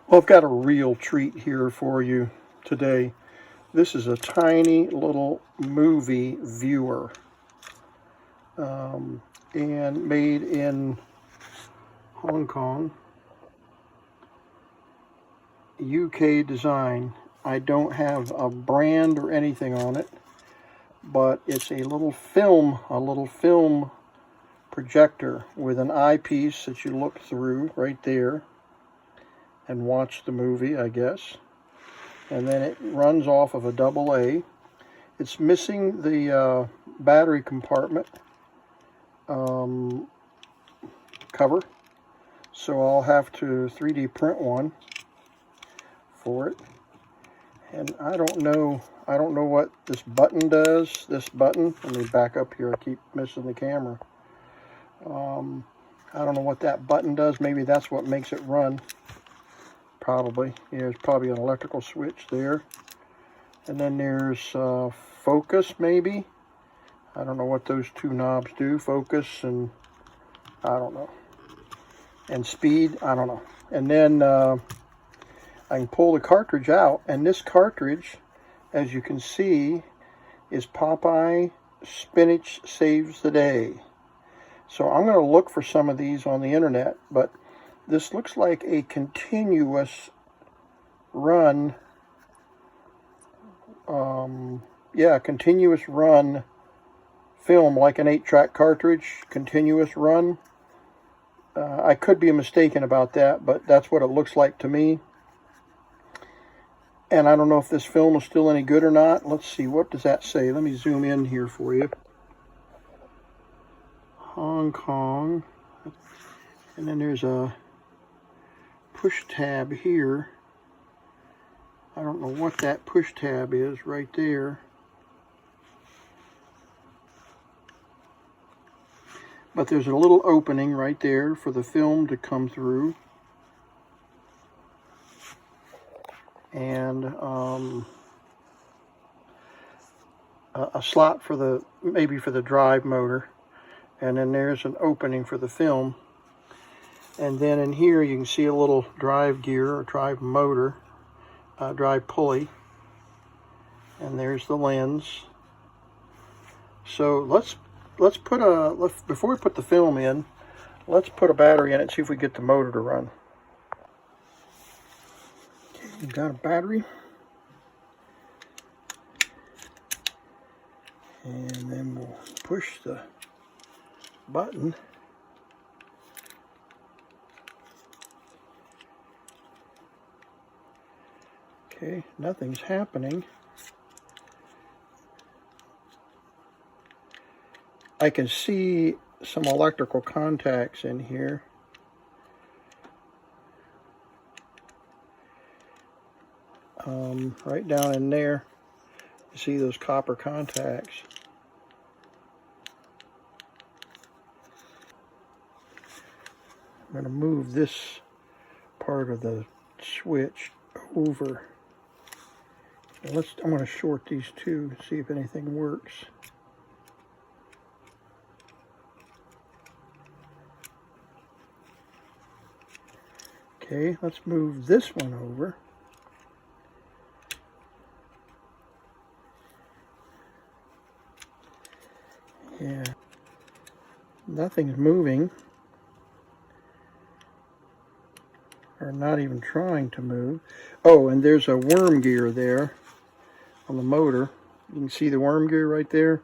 Well, I've got a real treat here for you today. This is a tiny little movie viewer and made in Hong Kong, UK design. I don't have a brand or anything on it, but it's a little film projector with an eyepiece that you look through right there and watch the movie, I guess. And then it runs off of a AA. It's missing the battery compartment cover, so I'll have to 3D print one for it. And I don't know what this button does. This button, let me back up here, I keep missing the camera. I don't know what that button does. Maybe that's what makes it run. Probably. Yeah, there's probably an electrical switch there. And then there's focus, maybe. I don't know what those two knobs do. Focus and I don't know. And speed, I don't know. And then I can pull the cartridge out. And this cartridge, as you can see, is Popeye Spinach Saves the Day. So I'm going to look for some of these on the internet, but this looks like a continuous run, continuous run film, like an 8-track cartridge, continuous run. I could be mistaken about that, but that's what it looks like to me. And I don't know if this film is still any good or not. Let's see, what does that say? Let me zoom in here for you. Hong Kong. And then there's a push tab here. I don't know what that push tab is right there. But there's a little opening right there for the film to come through. And a slot for maybe for the drive motor. And then there's an opening for the film. And then in here you can see a little drive gear or drive motor, drive pulley. And there's the lens. So let's before we put the film in, let's put a battery in it, see if we get the motor to run. Okay, we've got a battery. And then we'll push the button. Okay, nothing's happening. I can see some electrical contacts in here. Right down in there, you see those copper contacts. I'm going to move this part of the switch over. I'm going to short these two, see if anything works. Okay, let's move this one over. Yeah, nothing's moving, or not even trying to move. Oh, and there's a worm gear there on the motor. You can see the worm gear right there.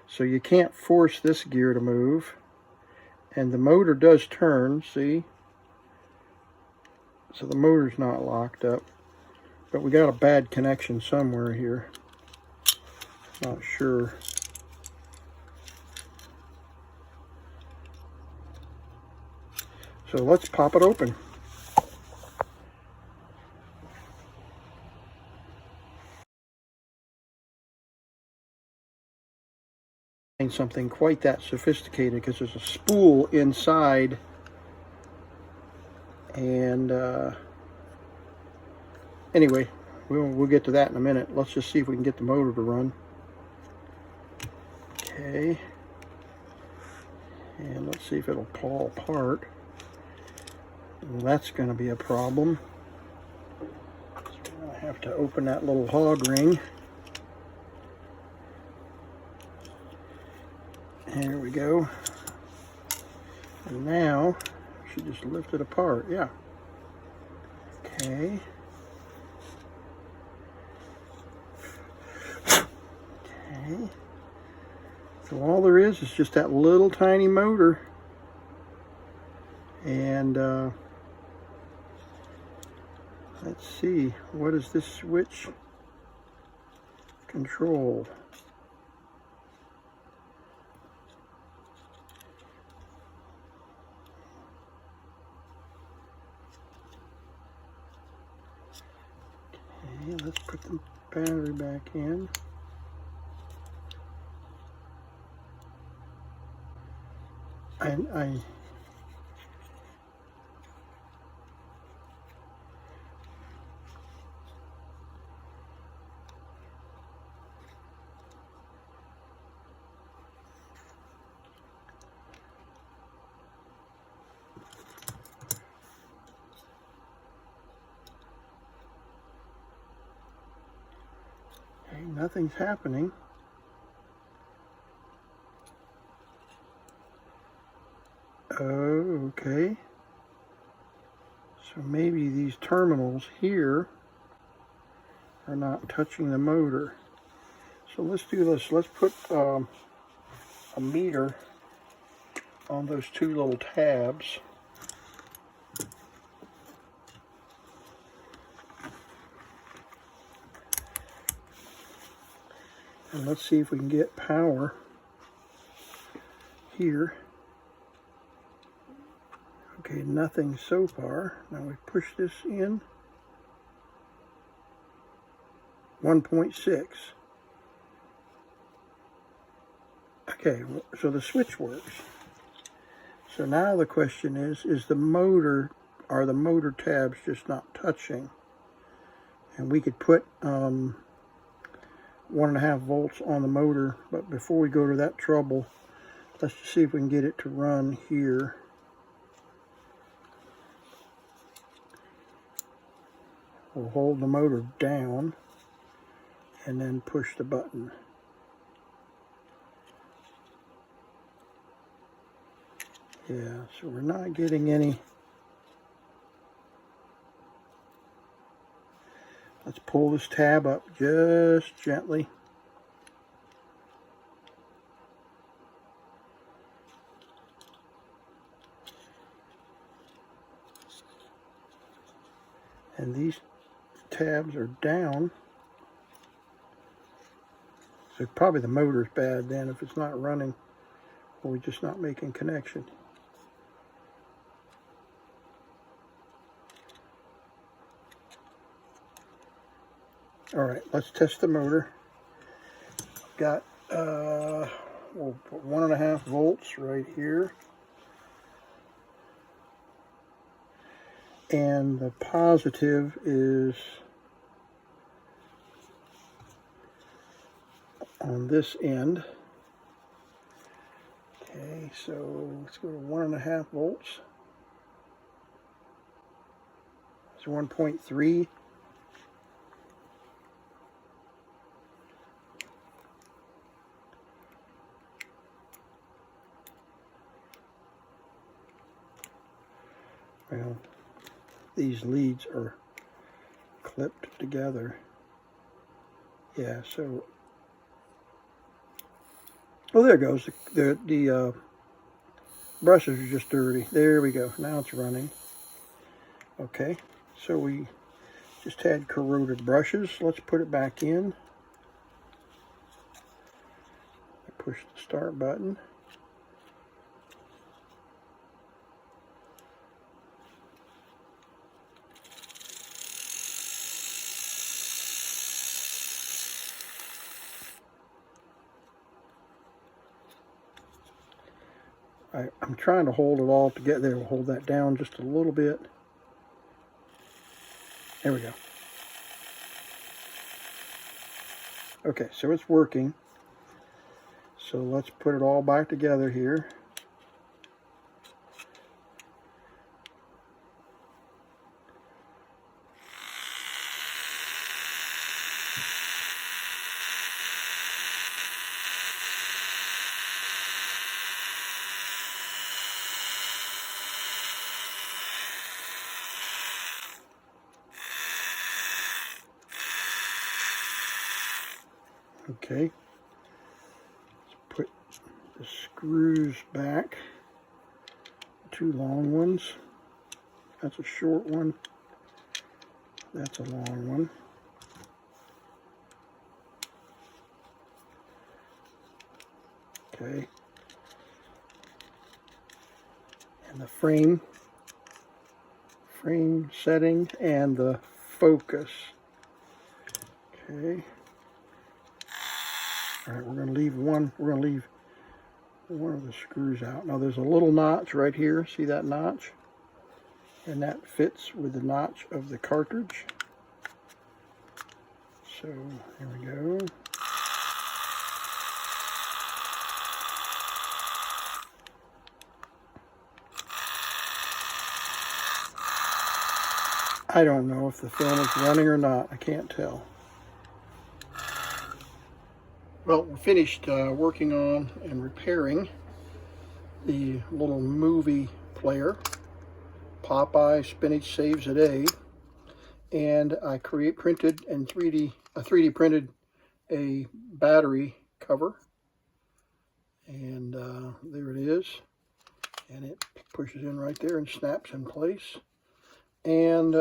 So you can't force this gear to move. And the motor does turn, see? So the motor's not locked up. But we got a bad connection somewhere here. Not sure. So let's pop it open. Something quite that sophisticated, because there's a spool inside, and anyway, we'll get to that in a minute. Let's just see if we can get the motor to run. Okay, and let's see if it'll pull apart. Well, that's going to be a problem. have to open that little hog ring. Here we go. And now, I should just lift it apart, yeah. Okay. Okay. So all there is just that little tiny motor. And let's see, what is this switch control? Okay, let's put the battery back in. I nothing's happening. Oh, okay. So maybe these terminals here are not touching the motor. So let's do this. Let's put a meter on those two little tabs. And let's see if we can get power here. Okay, nothing so far. Now we push this in. 1.6. Okay, so the switch works. So now the question is the motor, are the motor tabs just not touching? And we could put 1.5 volts on the motor, but before we go to that trouble, let's just see if we can get it to run here. We'll hold the motor down and then push the button. Yeah, so we're not getting any. Let's pull this tab up just gently. And these tabs are down. So probably the motor's bad then if it's not running, or we're just not making connection. All right, let's test the motor. Got we'll put 1.5 volts right here. And the positive is on this end. Okay, so let's go to 1.5 volts. It's 1.3. Well, these leads are clipped together. Yeah, so, oh, there it goes. The brushes are just dirty. There we go. Now it's running. Okay, so we just had corroded brushes. Let's put it back in. I push the start button. I'm trying to hold it all together. We'll hold that down just a little bit. There we go. Okay, so it's working. So let's put it all back together here. Okay. Let's put the screws back. 2 long ones. That's a short one. That's a long one. Okay. And the frame setting and the focus. Okay. All right, we're going to leave one. We're going to leave one of the screws out. Now there's a little notch right here. See that notch? And that fits with the notch of the cartridge. So here we go. I don't know if the film is running or not. I can't tell. Well, we're finished working on and repairing the little movie player. Popeye Spinach Saves a Day. And I printed and 3D printed a battery cover. And there it is. And it pushes in right there and snaps in place. And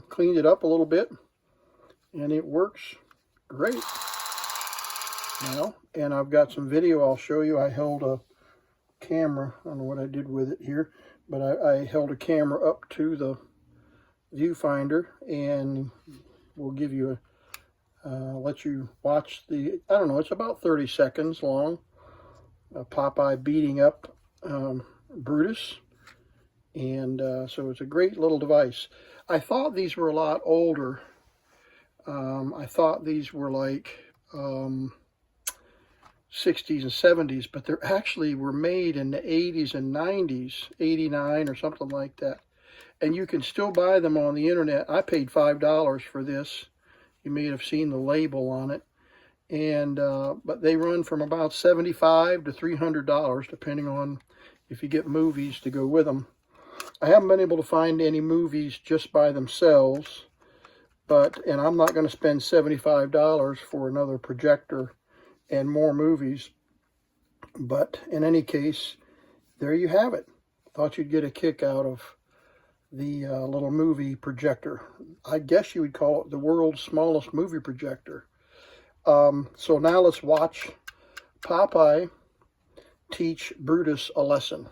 cleaned it up a little bit. And it works great now. And I've got some video I'll show you. I held a camera, I don't know what I did with it here, but I held a camera up to the viewfinder and we'll give you let you watch the, I don't know, it's about 30 seconds long, Popeye beating up Brutus. And so it's a great little device. I thought these were a lot older. I thought these were like 60s and 70s, but they actually were made in the 80s and 90s, 89 or something like that. And you can still buy them on the internet. I paid $5 for this. You may have seen the label on it. And but they run from about $75 to $300, depending on if you get movies to go with them. I haven't been able to find any movies just by themselves, and I'm not going to spend $75 for another projector and more movies. But in any case, there you have it. Thought you'd get a kick out of the little movie projector. I guess you would call it the world's smallest movie projector. So now let's watch Popeye teach Brutus a lesson.